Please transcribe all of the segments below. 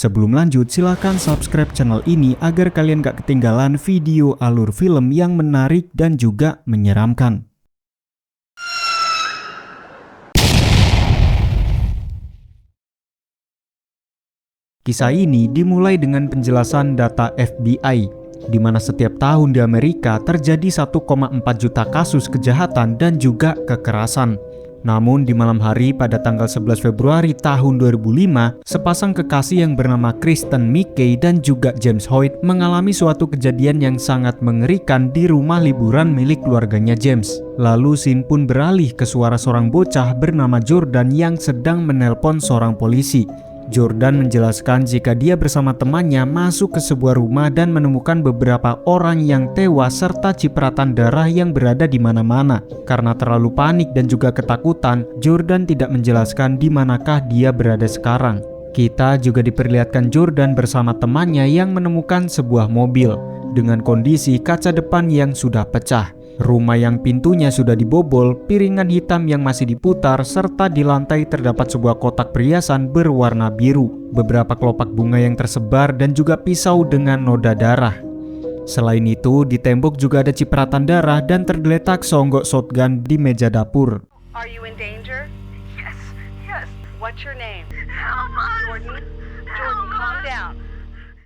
Sebelum lanjut, silakan subscribe channel ini agar kalian gak ketinggalan video alur film yang menarik dan juga menyeramkan. Kisah ini dimulai dengan penjelasan data FBI, di mana setiap tahun di Amerika terjadi 1,4 juta kasus kejahatan dan juga kekerasan. Namun di malam hari pada tanggal 11 Februari tahun 2005, sepasang kekasih yang bernama Kristen Mickey dan juga James Hoyt mengalami suatu kejadian yang sangat mengerikan di rumah liburan milik keluarganya James. Lalu scene pun beralih ke suara seorang bocah bernama Jordan yang sedang menelpon seorang polisi. Jordan menjelaskan jika dia bersama temannya masuk ke sebuah rumah dan menemukan beberapa orang yang tewas serta cipratan darah yang berada di mana-mana. Karena terlalu panik dan juga ketakutan, Jordan tidak menjelaskan di manakah dia berada sekarang. Kita juga diperlihatkan Jordan bersama temannya yang menemukan sebuah mobil dengan kondisi kaca depan yang sudah pecah. Rumah yang pintunya sudah dibobol, piringan hitam yang masih diputar, serta di lantai terdapat sebuah kotak perhiasan berwarna biru, beberapa kelopak bunga yang tersebar, dan juga pisau dengan noda darah. Selain itu, di tembok juga ada cipratan darah dan tergeletak seonggok shotgun di meja dapur. Are you in danger? Yes. What's your name? Jordan, calm down.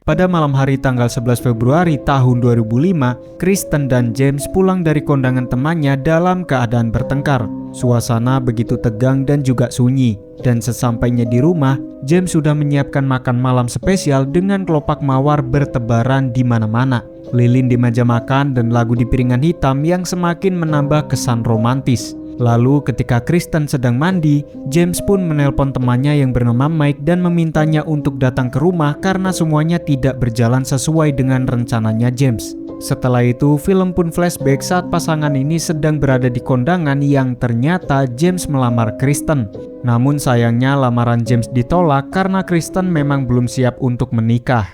Pada malam hari tanggal 11 Februari tahun 2005, Kristen dan James pulang dari kondangan temannya dalam keadaan bertengkar. Suasana begitu tegang dan juga sunyi. Dan sesampainya di rumah, James sudah menyiapkan makan malam spesial dengan kelopak mawar bertebaran di mana-mana, lilin di meja makan, dan lagu di piringan hitam yang semakin menambah kesan romantis. Lalu ketika Kristen sedang mandi, James pun menelpon temannya yang bernama Mike dan memintanya untuk datang ke rumah karena semuanya tidak berjalan sesuai dengan rencananya James. Setelah itu, film pun flashback saat pasangan ini sedang berada di kondangan yang ternyata James melamar Kristen. Namun sayangnya lamaran James ditolak karena Kristen memang belum siap untuk menikah.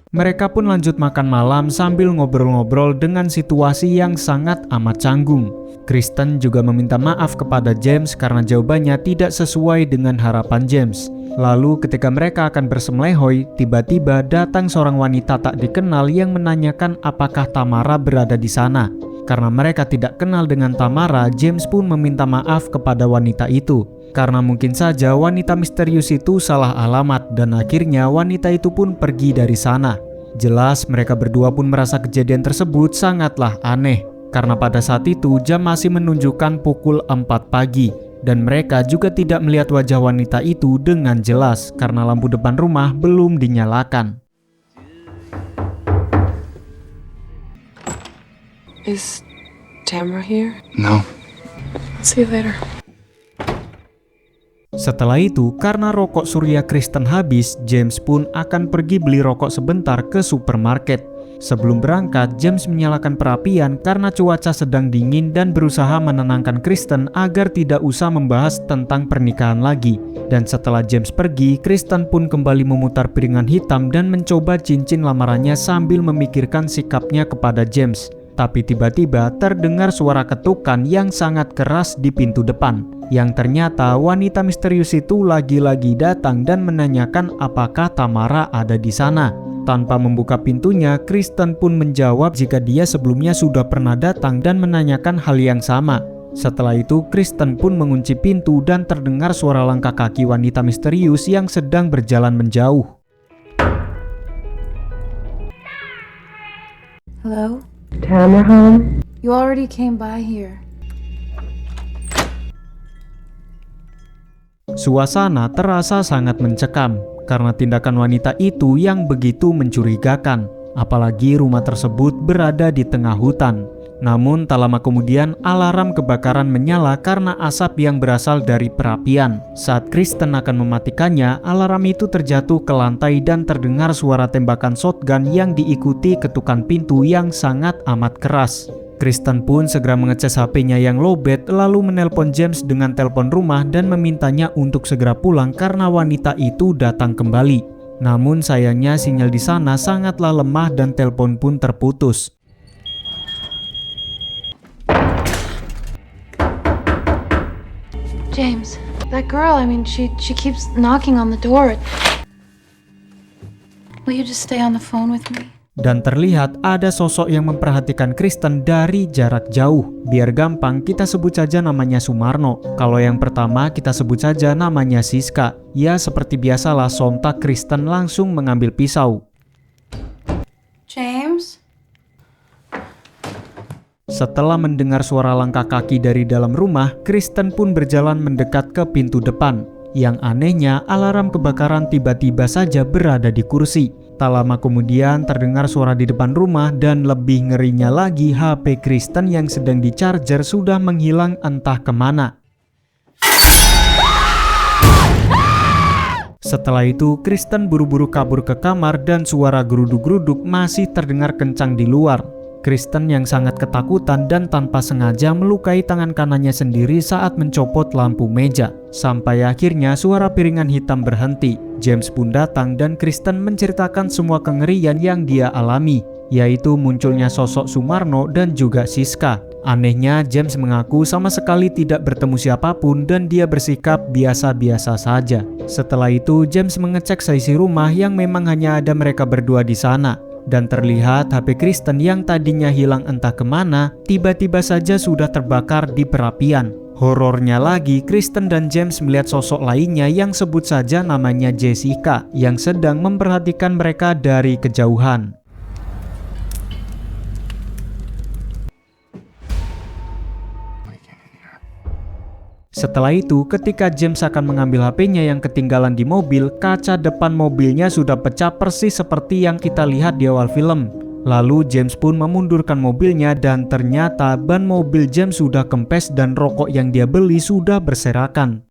Mereka pun lanjut makan malam sambil ngobrol-ngobrol dengan situasi yang sangat amat canggung. Kristen juga meminta maaf kepada James karena jawabannya tidak sesuai dengan harapan James. Lalu ketika mereka akan bersemlehoy, tiba-tiba datang seorang wanita tak dikenal yang menanyakan apakah Tamara berada di sana. Karena mereka tidak kenal dengan Tamara, James pun meminta maaf kepada wanita itu. Karena mungkin saja wanita misterius itu salah alamat dan akhirnya wanita itu pun pergi dari sana. Jelas mereka berdua pun merasa kejadian tersebut sangatlah aneh. Karena pada saat itu jam masih menunjukkan pukul 4 pagi. Dan mereka juga tidak melihat wajah wanita itu dengan jelas karena lampu depan rumah belum dinyalakan. Is Tamara here? No. See you later. Setelah itu, karena rokok surya Kristen habis, James pun akan pergi beli rokok sebentar ke supermarket. Sebelum berangkat, James menyalakan perapian karena cuaca sedang dingin dan berusaha menenangkan Kristen agar tidak usah membahas tentang pernikahan lagi. Dan setelah James pergi, Kristen pun kembali memutar piringan hitam dan mencoba cincin lamarannya sambil memikirkan sikapnya kepada James. Tapi tiba-tiba terdengar suara ketukan yang sangat keras di pintu depan. Yang ternyata wanita misterius itu lagi-lagi datang dan menanyakan apakah Tamara ada di sana. Tanpa membuka pintunya, Kristen pun menjawab jika dia sebelumnya sudah pernah datang dan menanyakan hal yang sama. Setelah itu, Kristen pun mengunci pintu dan terdengar suara langkah kaki wanita misterius yang sedang berjalan menjauh. Hello? Tamara home? You already came by here. Suasana terasa sangat mencekam karena tindakan wanita itu yang begitu mencurigakan. Apalagi rumah tersebut berada di tengah hutan. Namun tak lama kemudian alarm kebakaran menyala karena asap yang berasal dari perapian. Saat Kristen akan mematikannya, alarm itu terjatuh ke lantai dan terdengar suara tembakan shotgun yang diikuti ketukan pintu yang sangat amat keras. Kristen pun segera mengecas HP-nya yang lowbat lalu menelpon James dengan telepon rumah dan memintanya untuk segera pulang karena wanita itu datang kembali. Namun sayangnya sinyal di sana sangatlah lemah dan telepon pun terputus. James, that girl, she keeps knocking on the door. Will you just stay on the phone with me? Dan terlihat ada sosok yang memperhatikan Kristen dari jarak jauh. Biar gampang, kita sebut saja namanya Sumarno. Kalau yang pertama, kita sebut saja namanya Siska. Ya, seperti biasalah, sontak Kristen langsung mengambil pisau. James? Setelah mendengar suara langkah kaki dari dalam rumah, Kristen pun berjalan mendekat ke pintu depan. Yang anehnya, alarm kebakaran tiba-tiba saja berada di kursi. Tak lama kemudian terdengar suara di depan rumah dan lebih ngerinya lagi HP Kristen yang sedang di-charger sudah menghilang entah kemana. Setelah itu, Kristen buru-buru kabur ke kamar dan suara geruduk-geruduk masih terdengar kencang di luar. Kristen yang sangat ketakutan dan tanpa sengaja melukai tangan kanannya sendiri saat mencopot lampu meja. Sampai akhirnya suara piringan hitam berhenti. James pun datang dan Kristen menceritakan semua kengerian yang dia alami, yaitu munculnya sosok Sumarno dan juga Siska. Anehnya, James mengaku sama sekali tidak bertemu siapapun dan dia bersikap biasa-biasa saja. Setelah itu, James mengecek seisi rumah yang memang hanya ada mereka berdua di sana. Dan terlihat HP Kristen yang tadinya hilang entah kemana, tiba-tiba saja sudah terbakar di perapian. Horornya lagi, Kristen dan James melihat sosok lainnya yang sebut saja namanya Jessica, yang sedang memperhatikan mereka dari kejauhan. Setelah itu, ketika James akan mengambil HP-nya yang ketinggalan di mobil, kaca depan mobilnya sudah pecah persis seperti yang kita lihat di awal film. Lalu James pun memundurkan mobilnya dan ternyata ban mobil James sudah kempes dan rokok yang dia beli sudah berserakan.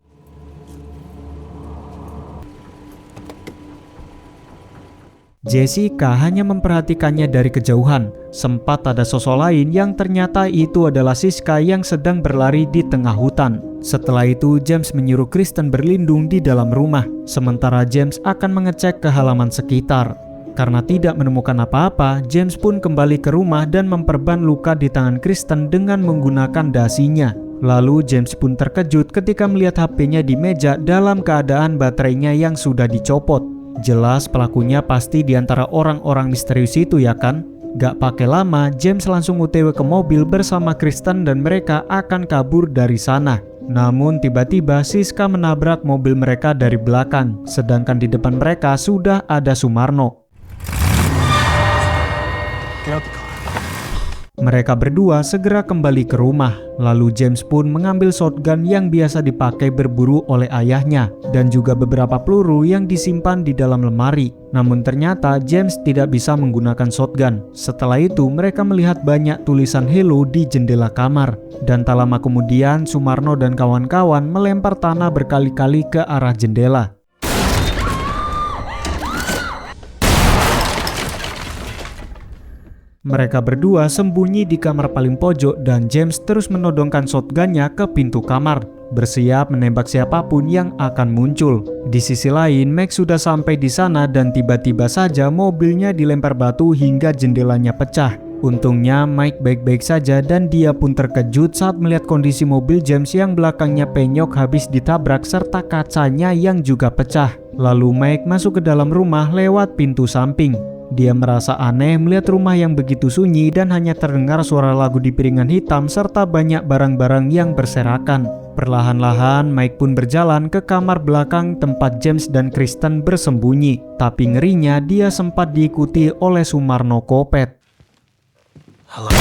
Jessica hanya memperhatikannya dari kejauhan. Sempat ada sosok lain yang ternyata itu adalah Siska yang sedang berlari di tengah hutan. Setelah itu, James menyuruh Kristen berlindung di dalam rumah. Sementara James akan mengecek ke halaman sekitar. Karena tidak menemukan apa-apa, James pun kembali ke rumah dan memperban luka di tangan Kristen dengan menggunakan dasinya. Lalu James pun terkejut ketika melihat HP-nya di meja dalam keadaan baterainya yang sudah dicopot. Jelas pelakunya pasti di antara orang-orang misterius itu ya kan? Gak pakai lama, James langsung OTW ke mobil bersama Kristen dan mereka akan kabur dari sana. Namun tiba-tiba Siska menabrak mobil mereka dari belakang, sedangkan di depan mereka sudah ada Sumarno. Mereka berdua segera kembali ke rumah. Lalu James pun mengambil shotgun yang biasa dipakai berburu oleh ayahnya dan juga beberapa peluru yang disimpan di dalam lemari. Namun ternyata James tidak bisa menggunakan shotgun. Setelah itu mereka melihat banyak tulisan hello di jendela kamar. Dan tak lama kemudian Sumarno dan kawan-kawan melempar tanah berkali-kali ke arah jendela. Mereka berdua sembunyi di kamar paling pojok dan James terus menodongkan shotgunnya ke pintu kamar, bersiap menembak siapapun yang akan muncul. Di sisi lain, Max sudah sampai di sana dan tiba-tiba saja mobilnya dilempar batu hingga jendelanya pecah. Untungnya Mike baik-baik saja dan dia pun terkejut saat melihat kondisi mobil James yang belakangnya penyok habis ditabrak serta kacanya yang juga pecah. Lalu Mike masuk ke dalam rumah lewat pintu samping. Dia merasa aneh melihat rumah yang begitu sunyi dan hanya terdengar suara lagu di piringan hitam serta banyak barang-barang yang berserakan. Perlahan-lahan Mike pun berjalan ke kamar belakang tempat James dan Kristen bersembunyi. Tapi ngerinya dia sempat diikuti oleh Sumarno Kopet. Halo.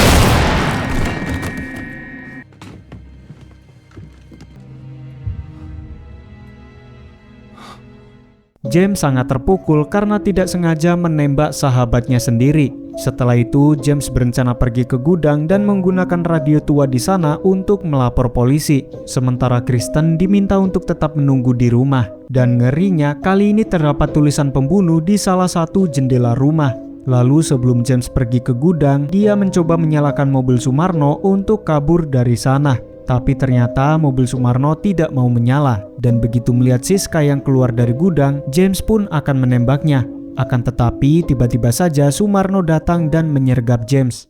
James sangat terpukul karena tidak sengaja menembak sahabatnya sendiri. Setelah itu, James berencana pergi ke gudang dan menggunakan radio tua di sana untuk melapor polisi. Sementara Kristen diminta untuk tetap menunggu di rumah. Dan ngerinya, kali ini terdapat tulisan pembunuh di salah satu jendela rumah. Lalu sebelum James pergi ke gudang, dia mencoba menyalakan mobil Sumarno untuk kabur dari sana. Tapi ternyata mobil Sumarno tidak mau menyala. Dan begitu melihat Siska yang keluar dari gudang, James pun akan menembaknya. Akan tetapi tiba-tiba saja Sumarno datang dan menyergap James.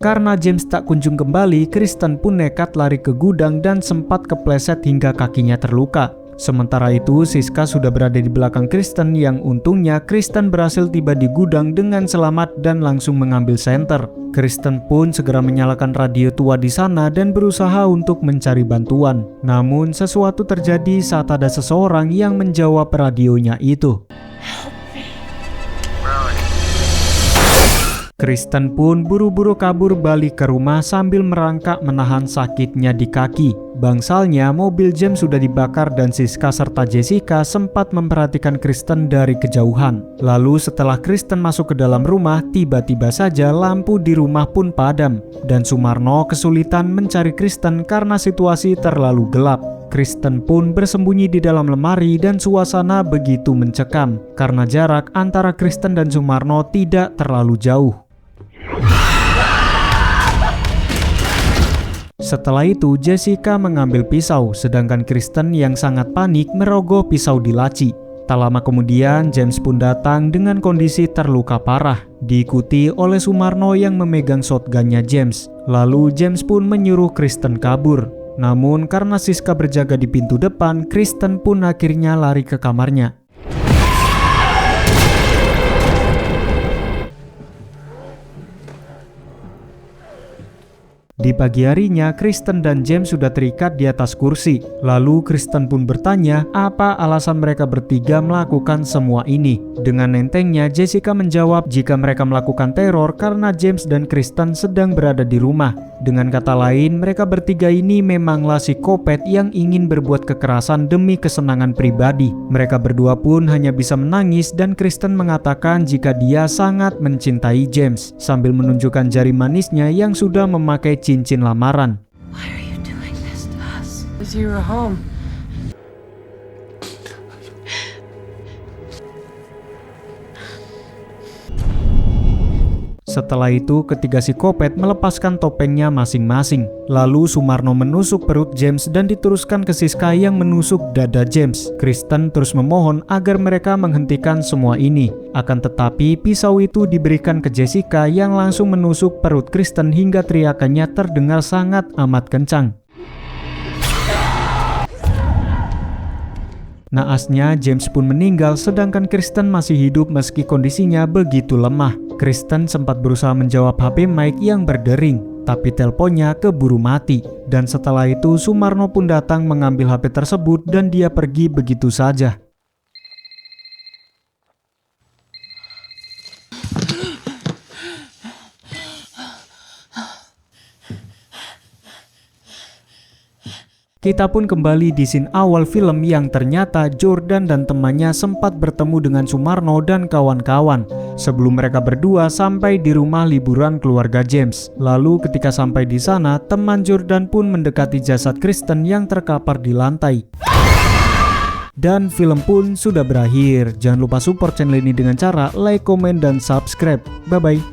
Karena James tak kunjung kembali, Kristen pun nekat lari ke gudang dan sempat kepleset hingga kakinya terluka. Sementara itu, Siska sudah berada di belakang Kristen yang untungnya Kristen berhasil tiba di gudang dengan selamat dan langsung mengambil senter. Kristen pun segera menyalakan radio tua di sana dan berusaha untuk mencari bantuan. Namun, sesuatu terjadi saat ada seseorang yang menjawab radionya itu. Kristen pun buru-buru kabur balik ke rumah sambil merangkak menahan sakitnya di kaki. Bangsalnya, mobil James sudah dibakar dan Siska serta Jessica sempat memperhatikan Kristen dari kejauhan. Lalu setelah Kristen masuk ke dalam rumah, tiba-tiba saja lampu di rumah pun padam. Dan Sumarno kesulitan mencari Kristen karena situasi terlalu gelap. Kristen pun bersembunyi di dalam lemari dan suasana begitu mencekam karena jarak antara Kristen dan Sumarno tidak terlalu jauh. Setelah itu, Jessica mengambil pisau, sedangkan Kristen yang sangat panik merogoh pisau di laci. Tak lama kemudian, James pun datang dengan kondisi terluka parah, diikuti oleh Sumarno yang memegang shotgunnya James. Lalu James pun menyuruh Kristen kabur. Namun karena Siska berjaga di pintu depan, Kristen pun akhirnya lari ke kamarnya. Di pagi harinya, Kristen dan James sudah terikat di atas kursi. Lalu Kristen pun bertanya apa alasan mereka bertiga melakukan semua ini. Dengan entengnya, Jessica menjawab jika mereka melakukan teror karena James dan Kristen sedang berada di rumah. Dengan kata lain, mereka bertiga ini memanglah psikopat yang ingin berbuat kekerasan demi kesenangan pribadi. Mereka berdua pun hanya bisa menangis dan Kristen mengatakan jika dia sangat mencintai James sambil menunjukkan jari manisnya yang sudah memakai cincin lamaran. Why are you doing this to us? Because you were home. Setelah itu, ketiga psikopat melepaskan topengnya masing-masing. Lalu Sumarno menusuk perut James dan diteruskan ke Siska yang menusuk dada James. Kristen terus memohon agar mereka menghentikan semua ini. Akan tetapi, pisau itu diberikan ke Jessica yang langsung menusuk perut Kristen hingga teriakannya terdengar sangat amat kencang. Naasnya, James pun meninggal sedangkan Kristen masih hidup meski kondisinya begitu lemah. Kristen sempat berusaha menjawab HP Mike yang berdering, tapi teleponnya keburu mati. Dan setelah itu Sumarno pun datang mengambil HP tersebut dan dia pergi begitu saja. Kita pun kembali di scene awal film yang ternyata Jordan dan temannya sempat bertemu dengan Sumarno dan kawan-kawan sebelum mereka berdua sampai di rumah liburan keluarga James. Lalu ketika sampai di sana, teman Jordan pun mendekati jasad Kristen yang terkapar di lantai. Dan film pun sudah berakhir. Jangan lupa support channel ini dengan cara like, komen, dan subscribe. Bye-bye.